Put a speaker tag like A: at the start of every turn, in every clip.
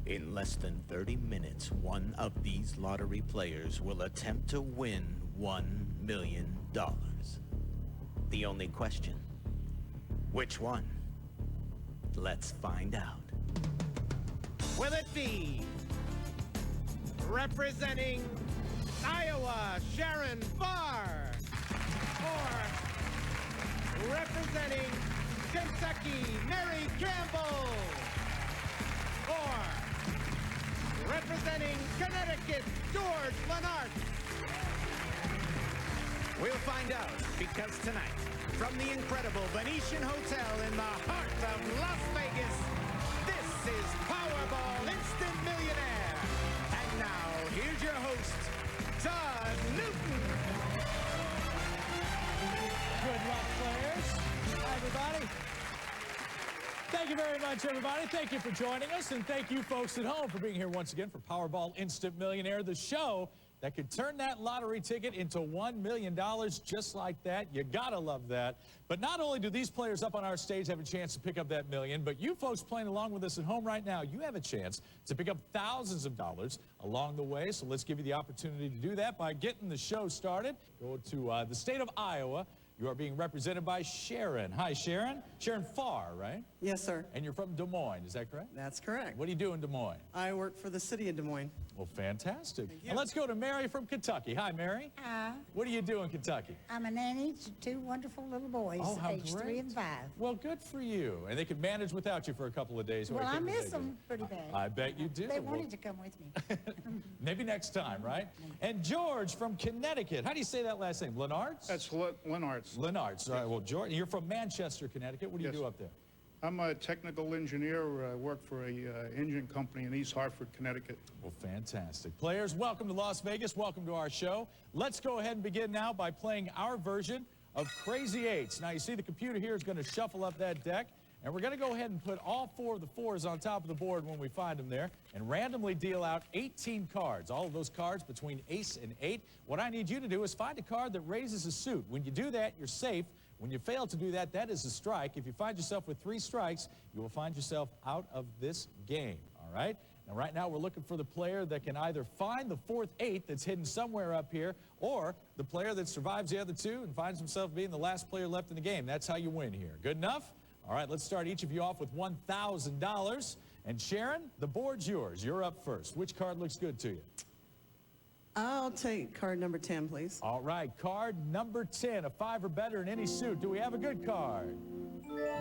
A: In less than 30 minutes, one of these lottery players will attempt to win $1 million. The only question, which one? Let's find out. Will it be representing Iowa, Sharon Farr? Or representing Kentucky, Mary Campbell? Or representing Connecticut, George Lennart? We'll find out, because tonight, from the incredible Venetian Hotel in the heart of Las Vegas, this is Powerball Instant Millionaire. And now, here's your host, Todd Newton.
B: Good luck, players. Hi, everybody. Thank you very much, everybody. Thank you for joining us, and thank you, folks at home, for being here once again for Powerball Instant Millionaire, the show that could turn that lottery ticket into $1 million just like that. You gotta love that. But not only do these players up on our stage have a chance to pick up that million, but you folks playing along with us at home right now, you have a chance to pick up thousands of dollars along the way. So let's give you the opportunity to do that by getting the show started. Go to the state of Iowa. You are being represented by Sharon. Hi, Sharon. Sharon Farr, right?
C: Yes, sir.
B: And you're from Des Moines, is that correct?
C: That's correct.
B: What do you do in Des Moines?
C: I work for the city of Des Moines.
B: Well, fantastic.
C: Thank you.
B: And let's go to Mary from Kentucky. Hi, Mary.
D: Hi.
B: What do you do in Kentucky?
D: I'm a nanny to two wonderful little boys,
B: Oh, how
D: aged 3 and 5.
B: Well, good for you. And they could manage without you for a couple of days.
D: Well, I miss them pretty bad.
B: I bet you do.
D: They
B: Well,
D: wanted to come with me.
B: maybe next time, right? And George from Connecticut. How do you say that last name? Lennart's?
E: That's Lennart's.
B: Lennart's. All right. Well, George, you're from Manchester, Connecticut. What do you
E: Yes.
B: do up there?
E: I'm a technical engineer. I work for a engine company in East Hartford, Connecticut.
B: Well, fantastic. Players, welcome to Las Vegas. Welcome to our show. Let's go ahead and begin now by playing our version of Crazy Eights. Now, you see the computer here is going to shuffle up that deck, and we're going to go ahead and put all 4 of the 4s on top of the board when we find them there, and randomly deal out 18 cards, all of those cards between ace and 8. What I need you to do is find a card that raises a suit. When you do that, you're safe. When you fail to do that, that is a strike. If you find yourself with 3 strikes, you will find yourself out of this game, all right? Now, right now, we're looking for the player that can either find the 4th 8 that's hidden somewhere up here, or the player that survives the other 2 and finds himself being the last player left in the game. That's how you win here. Good enough? All right, let's start each of you off with $1,000. And Sharon, the board's yours. You're up first. Which card looks good to you?
C: I'll take card number 10, please.
B: All right, card number 10, a 5 or better in any suit. Do we have a good card?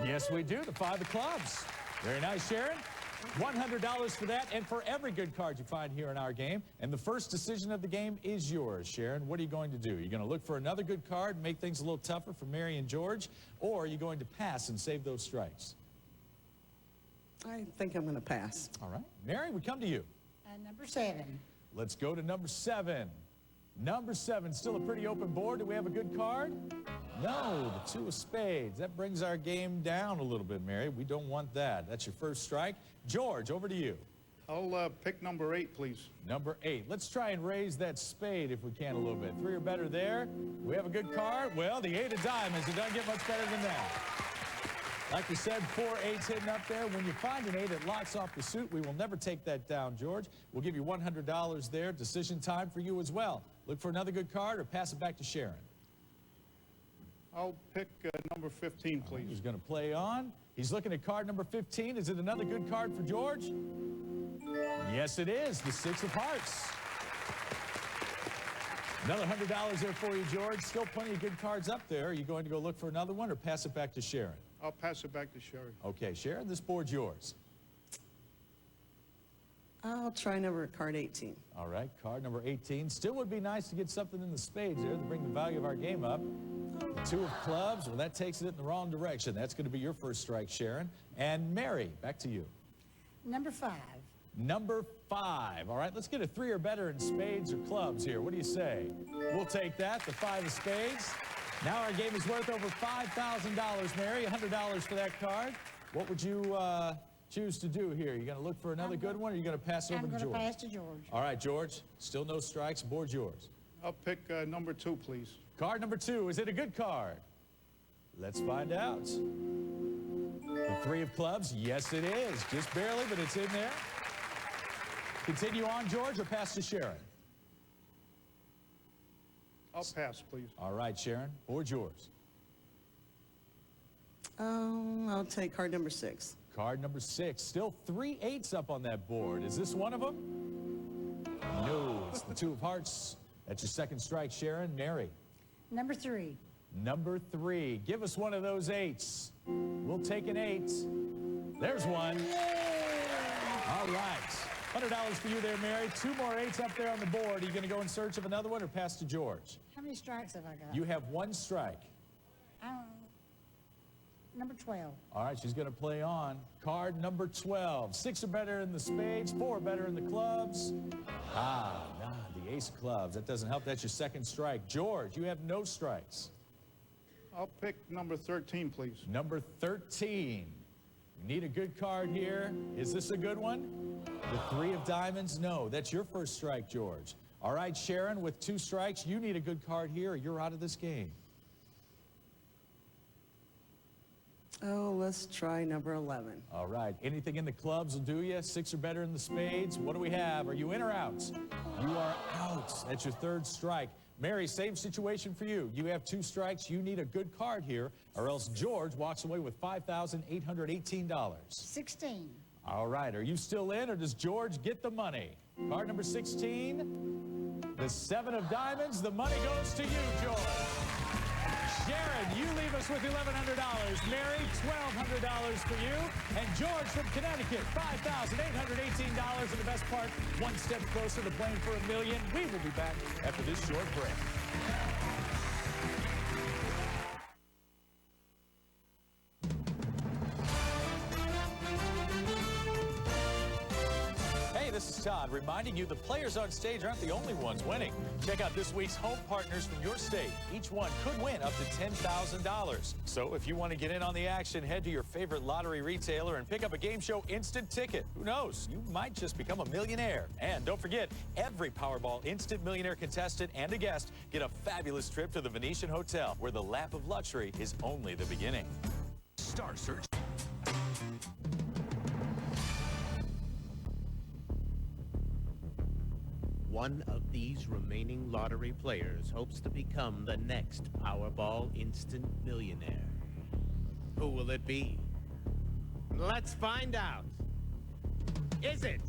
B: Yes, we do, the 5 of clubs. Very nice, Sharon. $100 for that, and for every good card you find here in our game. And the first decision of the game is yours, Sharon. What are you going to do? You're going to look for another good card, make things a little tougher for Mary and George, or are you going to pass and save those strikes?
C: I think I'm going to pass.
B: All right. Mary, we come to you.
D: Number 7.
B: Let's go to number 7. Number 7, still a pretty open board. Do we have a good card? No, the 2 of spades. That brings our game down a little bit, Mary. We don't want that. That's your first strike. George, over to you.
E: I'll pick number 8, please.
B: Number 8. Let's try and raise that spade if we can a little bit. 3 or better there. We have a good card. Well, the 8 of diamonds. It doesn't get much better than that. Like we said, 4 8s hidden up there. When you find an 8, it locks off the suit. We will never take that down, George. We'll give you $100 there. Decision time for you as well. Look for another good card or pass it back to Sharon.
E: I'll pick number 15, please.
B: He's going to play on. He's looking at card number 15. Is it another good card for George? Yes, it is. The 6 of hearts. Another $100 there for you, George. Still plenty of good cards up there. Are you going to go look for another one or pass it back to Sharon?
E: I'll pass it back to Sherry.
B: Okay, Sharon, this board's yours.
C: I'll try card 18.
B: All right, card number 18. Still would be nice to get something in the spades there to bring the value of our game up. The 2 of clubs, well, that takes it in the wrong direction. That's going to be your first strike, Sharon. And Mary, back to you.
D: Number 5.
B: Number 5. All right, let's get a 3 or better in spades or clubs here. What do you say? We'll take that, the 5 of spades. Now our game is worth over $5,000, Mary. $100 for that card. What would you choose to do here? You going to look for another good one, or are you going to pass over to George?
D: I'm going to pass to George.
B: All right, George. Still no strikes. Board's yours.
E: I'll pick number 2, please.
B: Card number 2. Is it a good card? Let's find out. The 3 of clubs. Yes, it is. Just barely, but it's in there. Continue on, George, or pass to Sharon?
E: I'll pass, please.
B: All right, Sharon, board's yours.
C: I'll take card number 6.
B: Card number 6. Still 3 8s up on that board. Is this one of them? No, it's the 2 of hearts. That's your second strike, Sharon. Mary.
D: Number 3.
B: Number 3. Give us one of those 8s. We'll take an 8. There's one. All right. $100 for you there, Mary. 2 more 8s up there on the board. Are you going to go in search of another one or pass to George?
D: How many strikes have I got?
B: You have 1 strike.
D: Number 12.
B: All right, she's going to play on. Card number 12. 6 are better in the spades, 4 are better in the clubs. The ace of clubs. That doesn't help. That's your second strike. George, you have no strikes.
E: I'll pick number 13, please.
B: Number 13. We need a good card here. Is this a good one? The 3 of diamonds? No, that's your first strike, George. All right, Sharon, with 2 strikes, you need a good card here or you're out of this game.
C: Oh, let's try number 11.
B: All right, anything in the clubs will do you. 6 are better in the spades. What do we have? Are you in or out? You are out. That's your third strike. Mary, same situation for you. You have 2 strikes. You need a good card here, or else George walks away with $5,818.
D: 16.
B: All right, are you still in, or does George get the money? Card number 16, the 7 of diamonds. The money goes to you, George. Sharon, you leave us with $1,100. Mary, $1,200 for you. And George from Connecticut, $5,818. And the best part, 1 step closer to playing for $1 million. We will be back after this short break. This is Todd reminding you the players on stage aren't the only ones winning. Check out this week's home partners from your state. Each one could win up to $10,000. So if you want to get in on the action, head to your favorite lottery retailer and pick up a game show instant ticket. Who knows? You might just become a millionaire. And don't forget, every Powerball Instant Millionaire contestant and a guest get a fabulous trip to the Venetian Hotel, where the lap of luxury is only the beginning. Star Search.
A: One of these remaining lottery players hopes to become the next Powerball Instant Millionaire. Who will it be? Let's find out. Is it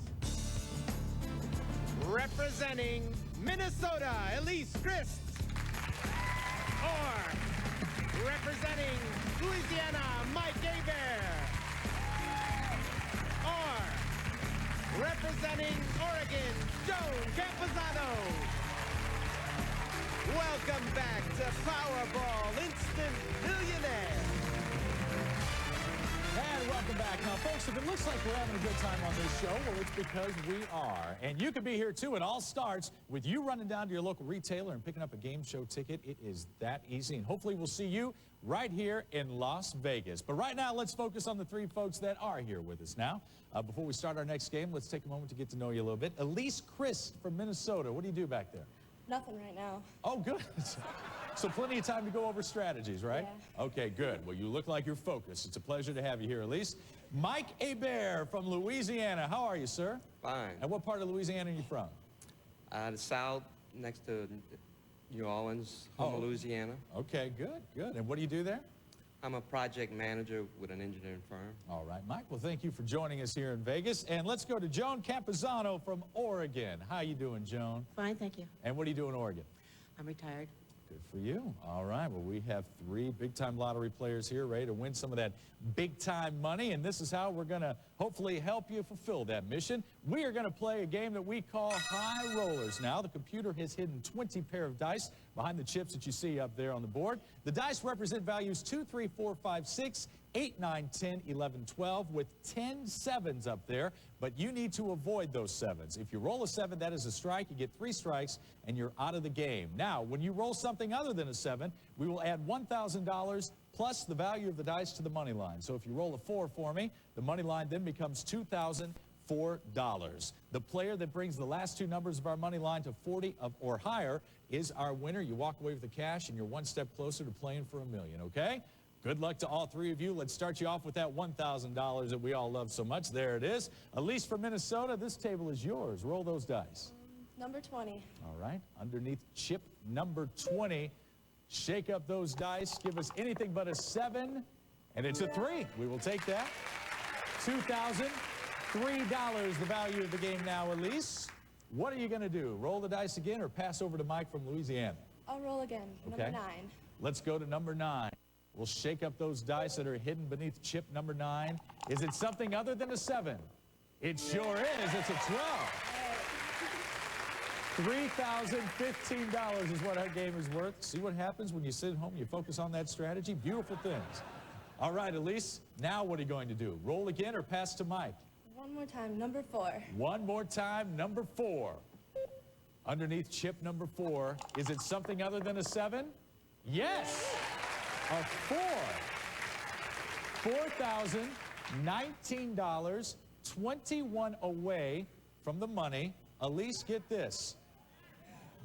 A: representing Minnesota, Elise Christ? Or representing Louisiana, Mike Hebert? Or representing Oregon, Joan Campuzano? Welcome back to Powerball Instant Millionaire.
B: And welcome back. Now, folks, if it looks like we're having a good time on this show, well, it's because we are. And you can be here, too. It all starts with you running down to your local retailer and picking up a game show ticket. It is that easy. And hopefully we'll see you right here in Las Vegas. But right now, let's focus on the 3 folks that are here with us now. Before we start our next game, let's take a moment to get to know you a little bit. Elise Christ from Minnesota. What do you do back there?
F: Nothing right now.
B: Oh, good. So plenty of time to go over strategies, right?
F: Yeah.
B: Okay, good. Well, you look like you're focused. It's a pleasure to have you here, Elise. Mike Hebert from Louisiana. How are you, sir?
G: Fine.
B: And what part of Louisiana are you from?
G: The south, next to New Orleans, home of Louisiana.
B: Okay, good, good. And what do you do there?
G: I'm a project manager with an engineering firm.
B: All right, Mike. Well, thank you for joining us here in Vegas. And let's go to Joan Campuzano from Oregon. How you doing, Joan?
F: Fine, thank you.
B: And what do you do in Oregon?
F: I'm retired.
B: Good for you. All right. Well, we have 3 big-time lottery players here ready to win some of that big-time money, and this is how we're going to hopefully help you fulfill that mission. We are going to play a game that we call High Rollers. Now, the computer has hidden 20 pair of dice behind the chips that you see up there on the board. The dice represent values 2, 3, 4, 5, 6, 8, 9, 10, 11, 12, with 10 sevens up there, but you need to avoid those sevens. If you roll a 7, that is a strike. You get 3 strikes, and you're out of the game. Now, when you roll something other than a 7, we will add $1,000 plus the value of the dice to the money line. So if you roll a 4 for me, the money line then becomes $2,004. The player that brings the last 2 numbers of our money line to 40 or higher is our winner. You walk away with the cash, and you're 1 step closer to playing for $1 million, okay? Good luck to all three of you. Let's start you off with that $1,000 that we all love so much. There it is. Elise from Minnesota, this table is yours. Roll those dice.
F: Number 20.
B: All right, underneath chip number 20. Shake up those dice. Give us anything but a 7, and it's a 3. We will take that. $2,003, the value of the game now, Elise. What are you going to do? Roll the dice again or pass over to Mike from Louisiana?
F: I'll roll again.
B: Okay.
F: Number 9.
B: Let's go to number 9. We'll shake up those dice that are hidden beneath chip number 9. Is it something other than a 7? It sure is. It's a 12. $3,015 is what our game is worth. See what happens when you sit at home, you focus on that strategy? Beautiful things. All right, Elise, now what are you going to do? Roll again or pass to Mike?
F: One more time. Number 4.
B: One more time, number 4. Underneath chip number 4, is it something other than a 7? Yes, a 4. $4,019, 21 away from the money. Elise, get this.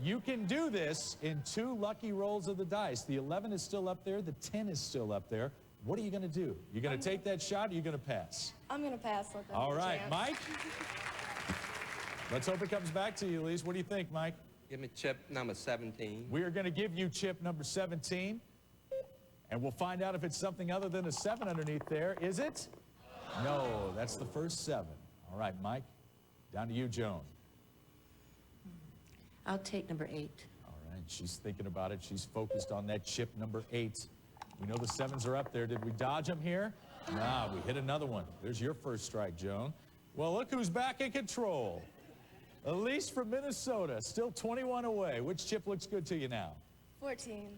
B: You can do this in 2 lucky rolls of the dice. The 11 is still up there. The 10 is still up there. What are you going to do? You're going to take that shot or you're going to pass?
F: I'm going to pass. Let them
B: All
F: have a
B: right,
F: chance.
B: Mike. Let's hope it comes back to you, Elise. What do you think, Mike?
G: Give me chip number 17.
B: We are going to give you chip number 17, and we'll find out if it's something other than a 7 underneath there. Is it? No, that's the first 7. All right, Mike. Down to you, Joan.
H: I'll take number 8.
B: All right, she's thinking about it. She's focused on that chip number 8. We know the 7s are up there. Did we dodge them here? Nah, we hit another one. There's your first strike, Joan. Well, look who's back in control. Elise from Minnesota, still 21 away. Which chip looks good to you now?
F: 14.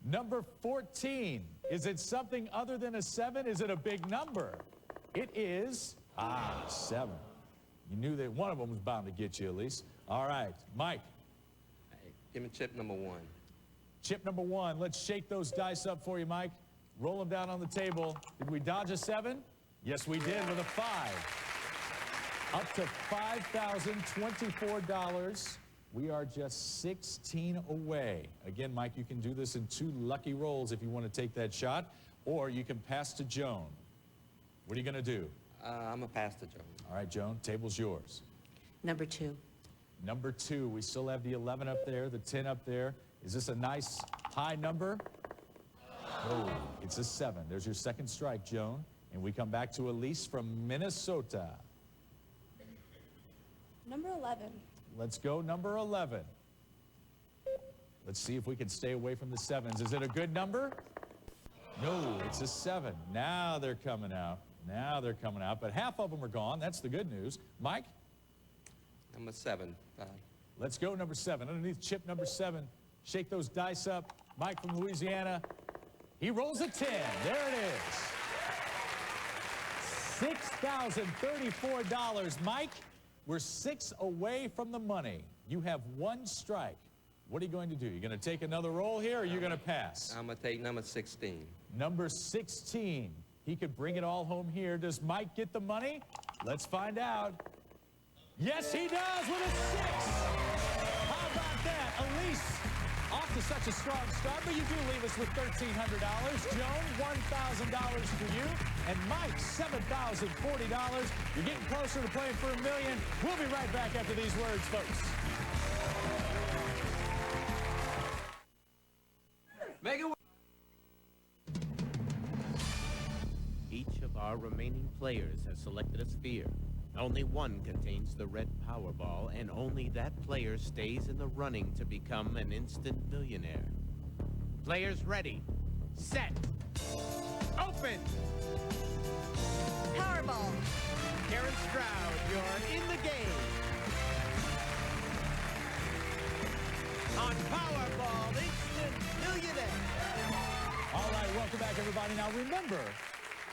B: Number 14. Is it something other than a 7? Is it a big number? It is, 7. You knew that one of them was bound to get you, Elise. All right, Mike.
G: Hey, give me chip number 1.
B: Chip number 1. Let's shake those dice up for you, Mike. Roll them down on the table. Did we dodge a 7? Yes, we did with a 5. Up to $5,024. We are just 16 away. Again, Mike, you can do this in 2 lucky rolls if you want to take that shot, or you can pass to Joan. What are you going to do?
G: I'm going to pass to Joan.
B: All right, Joan, table's yours.
H: Number 2.
B: Number 2, we still have the 11 up there, the 10 up there. Is this a nice high number? Oh, it's a 7. There's your second strike, Joan. And we come back to Elise from Minnesota.
F: Number 11.
B: Let's go number 11. Let's see if we can stay away from the 7s. Is it a good number? No, it's a 7. Now they're coming out. Now they're coming out. But half of them are gone. That's the good news. Mike?
G: Number 7.
B: Let's go number 7. Underneath chip number 7. Shake those dice up. Mike from Louisiana. He rolls a 10. There it is. $6,034. Mike, we're 6 away from the money. You have 1 strike. What are you going to do? You're going to take another roll here, or you're going to pass?
G: I'm going to take number 16.
B: Number 16. He could bring it all home here. Does Mike get the money? Let's find out. Yes, he does with a 6. How about that? Elise, off to such a strong start, but you do leave us with $1,300. Joan, $1,000 for you. And Mike, $7,040. You're getting closer to playing for $1 million. We'll be right back after these words, folks.
G: Make it.
A: Each of our remaining players has selected a sphere. Only one contains the red Powerball, and only that player stays in the running to become an instant millionaire. Players ready, set, open!
C: Powerball.
A: Karen Stroud, you're in the game. On Powerball Instant Millionaire.
B: All right, welcome back, everybody. Now, remember,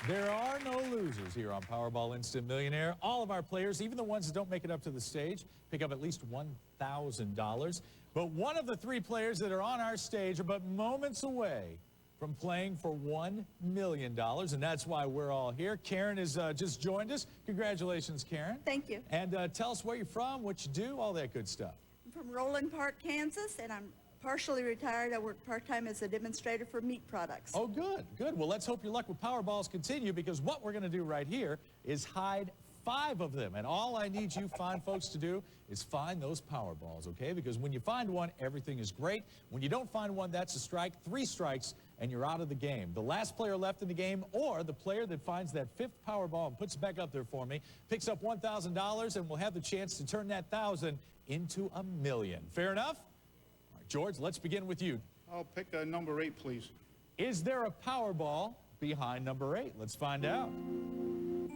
B: there are no losers here on Powerball Instant Millionaire. All of our players, even the ones that don't make it up to the stage, pick up at least $1,000. But one of the 3 players that are on our stage are but moments away from playing for $1 million, and that's why we're all here. Karen has just joined us. Congratulations, Karen.
I: Thank you.
B: And tell us where you're from, what you do, all that good stuff.
I: I'm from Roland Park, Kansas, and I'm partially retired. I work part-time as a demonstrator for meat products.
B: Oh, good, good. Well, let's hope your luck with Powerballs continue, because what we're going to do right here is hide 5 of them. And all I need you fine folks to do is find those Powerballs, okay? Because when you find one, everything is great. When you don't find one, that's a strike. 3 strikes, and you're out of the game. The last player left in the game, or the player that finds that 5th Powerball and puts it back up there for me, picks up $1,000 and will have the chance to turn that 1,000 into a million. Fair enough? All right, George, let's begin with you.
E: I'll pick number 8, please.
B: Is there a Powerball behind number 8? Let's find out.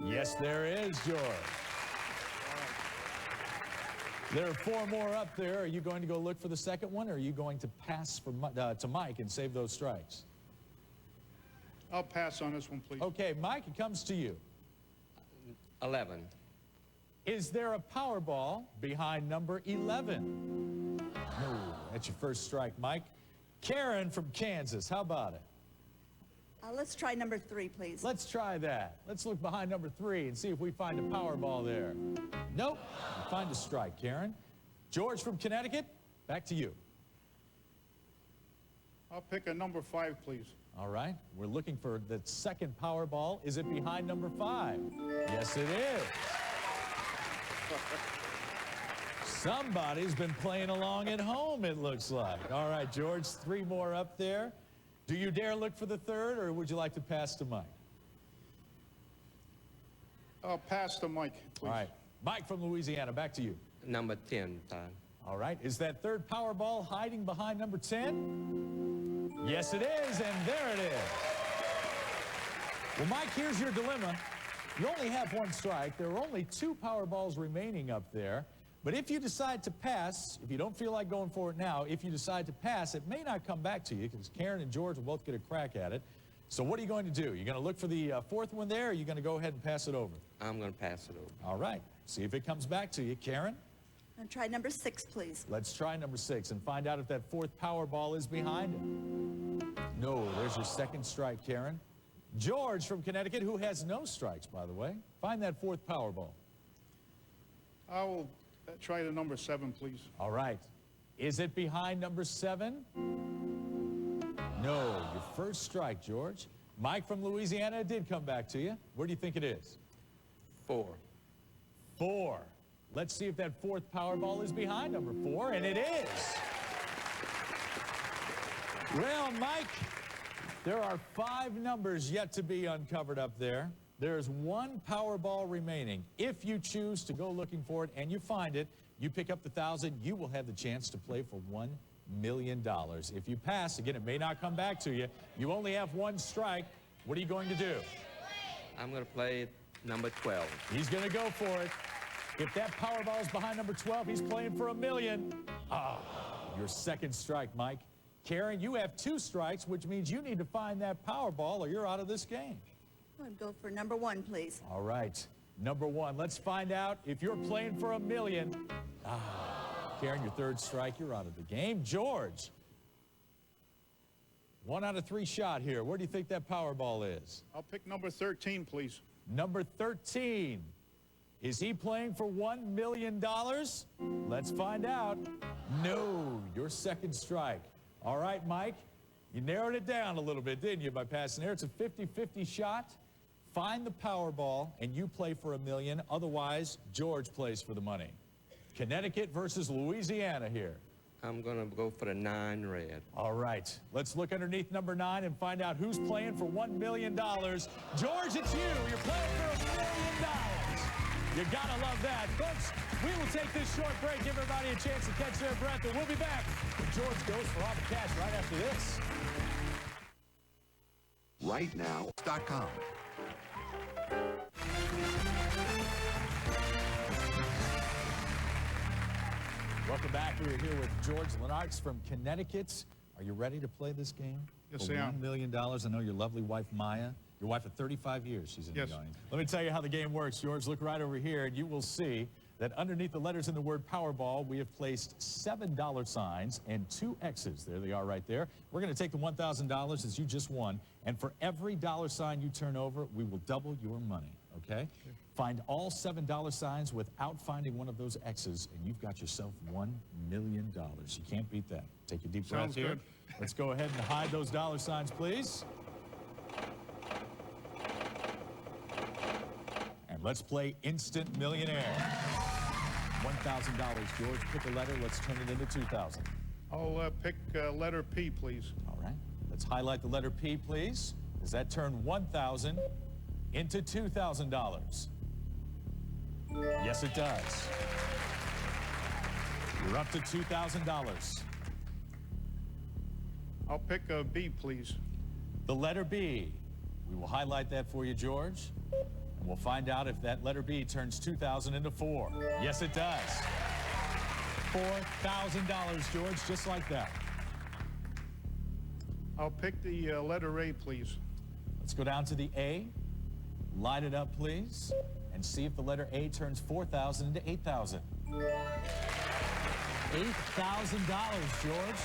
B: Yes, there is, George. There are 4 more up there. Are you going to go look for the second one, or are you going to pass to Mike and save those strikes?
E: I'll pass on this one, please.
B: Okay, Mike, it comes to you.
G: 11.
B: Is there a Powerball behind number 11? No, that's your first strike, Mike. Karen from Kansas, how about it?
I: Let's try number 3, please.
B: Let's try that. Let's look behind number 3 and see if we find a Powerball there. Nope. You find a strike, Karen. George from Connecticut, back to you.
E: I'll pick a number 5, please.
B: All right. We're looking for the second Powerball. Is it behind number 5? Yes, it is. Somebody's been playing along at home, it looks like. All right, George, 3 more up there. Do you dare look for the third, or would you like to pass to Mike?
E: I'll pass to Mike, please.
B: All right. Mike from Louisiana, back to you.
G: Number 10 time.
B: All right. Is that third Powerball hiding behind number 10? Yes, it is, and there it is. Well, Mike, here's your dilemma. You only have 1 strike. There are only 2 Powerballs remaining up there. But if you decide to pass, if you don't feel like going for it now, if you decide to pass, it may not come back to you, because Karen and George will both get a crack at it. So what are you going to do? You're going to look for the 4th one there, or are you going to go ahead and pass it over?
G: I'm going to pass it over.
B: All right. See if it comes back to you. Karen?
I: And try number 6, please.
B: Let's try number 6 and find out if that 4th Powerball is behind it. No, there's your second strike, Karen. George from Connecticut, who has no strikes, by the way. Find that 4th Powerball.
E: I will try the number 7, please.
B: All right. Is it behind number 7? No, your first strike, George. Mike from Louisiana did come back to you. Where do you think it is?
G: 4.
B: 4. Let's see if that 4th Powerball is behind number 4, and it is. Well, Mike, there are 5 numbers yet to be uncovered up there. There's 1 Powerball remaining. If you choose to go looking for it and you find it, you pick up the 1,000, you will have the chance to play for $1 million. If you pass, again, it may not come back to you. You only have 1 strike. What are you going to do?
G: I'm going to play number 12.
B: He's going to go for it. If that Powerball is behind number 12, he's playing for $1 million. Ah, your second strike, Mike. Karen, you have 2 strikes, which means you need to find that Powerball or you're out of this game.
I: I'm going to go for number 1, please.
B: All right, number 1. Let's find out if you're playing for $1 million. Ah, Karen, your 3rd strike, you're out of the game. George, 1 out of 3 shot here. Where do you think that Powerball is?
E: I'll pick number 13, please.
B: Number 13. Is he playing for $1 million? Let's find out. No, your second strike. All right, Mike, you narrowed it down a little bit, didn't you, by passing there? It's a 50-50 shot. Find the Powerball, and you play for $1 million. Otherwise, George plays for the money. Connecticut versus Louisiana here.
G: I'm going to go for the 9 red.
B: All right, let's look underneath number 9 and find out who's playing for $1 million. George, it's you. You're playing for $1 million. You gotta love that. Folks, we will take this short break, give everybody a chance to catch their breath, and we'll be back when George goes for all the cash right after this.
J: RightNow.com.
B: Welcome back. We're here with George Lenartz from Connecticut. Are you ready to play this game?
E: Yes,
B: for
E: I am.
B: $1 million. I know your lovely wife, Maya. Your wife of 35 years, she's in
E: Yes.
B: the audience. Let me tell you how the game works, George. Look right over here, and you will see that underneath the letters in the word Powerball, we have placed $7 signs and 2 X's. There they are right there. We're going to take the $1,000 as you just won, and for every dollar sign you turn over, we will double your money. okay? Find all $7 signs without finding one of those X's, and you've got yourself $1 million. You can't beat that. Take a deep breath
E: Sounds
B: here.
E: good.
B: Let's go ahead and hide those dollar signs, please. And let's play Instant Millionaire. $1,000, George. Pick a letter. Let's turn it into $2,000.
E: I'll pick letter P, please.
B: All right. Let's highlight the letter P, please. Does that turn $1,000 into $2,000? Yes, it does. You're up to $2,000.
E: I'll pick B, please.
B: The letter B. We will highlight that for you, George. And we'll find out if that letter B turns 2,000 into 4. Yes, it does. $4,000, George, just like that.
E: I'll pick the letter A, please.
B: Let's go down to the A. Light it up, please. And see if the letter A turns 4,000 into 8,000. $8,000, George.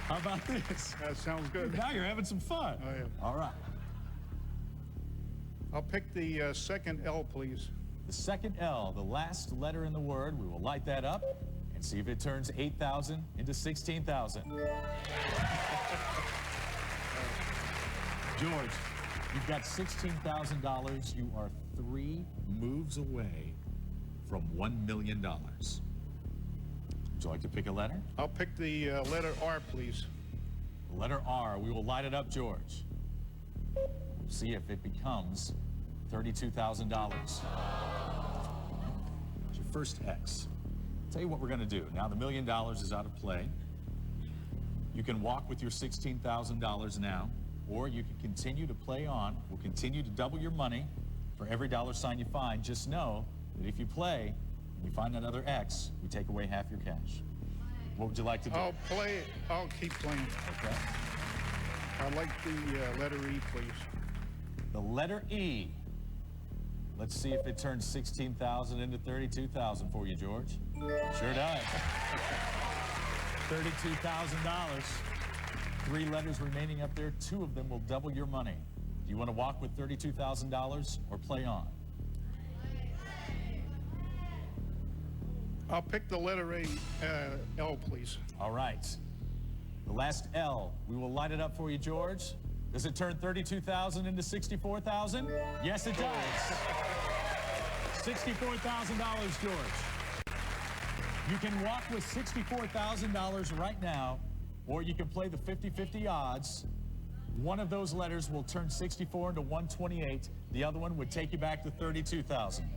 B: How about this?
E: That sounds good.
B: Now you're having some fun.
E: I am.
B: All right.
E: I'll pick the second L, please.
B: The second L, the last letter in the word, we will light that up and see if it turns 8,000 into 16,000. George, you've got $16,000. You are 3 moves away from $1 million. Would you like to pick a letter?
E: I'll pick the letter R, please.
B: The letter R. We will light it up, George. See if it becomes $32,000. It's your first X. Tell you what we're going to do. Now the $1 million is out of play. You can walk with your $16,000 now, or you can continue to play on. We'll continue to double your money for every dollar sign you find. Just know that if you play and you find another X, we take away half your cash. What would you like to do?
E: I'll play it. I'll keep playing.
B: Okay.
E: I'd like the letter E, please.
B: The letter E. Let's see if it turns 16,000 into 32,000 for you, George. Sure does. $32,000. 3 letters remaining up there. 2 of them will double your money. Do you want to walk with $32,000 or play on?
E: I'll pick the letter A, L, please.
B: All right. The last L. We will light it up for you, George. Does it turn 32,000 into 64,000? Yes, it does. $64,000, George. You can walk with $64,000 right now, or you can play the 50-50 odds. One of those letters will turn 64 into 128. The other one would take you back to 32,000.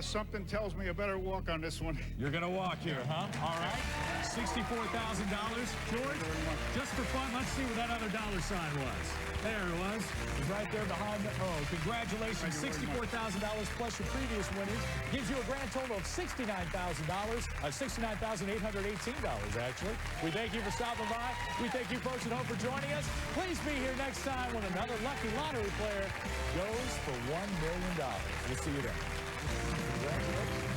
E: Something tells me I better walk on this one.
B: You're going to walk here, huh? All right. $64,000. George, just for fun, let's see what that other dollar sign was. There it was. It was right there behind the O. Congratulations. $64,000 plus your previous winnings gives you a grand total of $69,000. $69,818, actually. We thank you for stopping by. We thank you folks at home for joining us. Please be here next time when another lucky lottery player goes for $1 million. We'll see you then. Congratulations.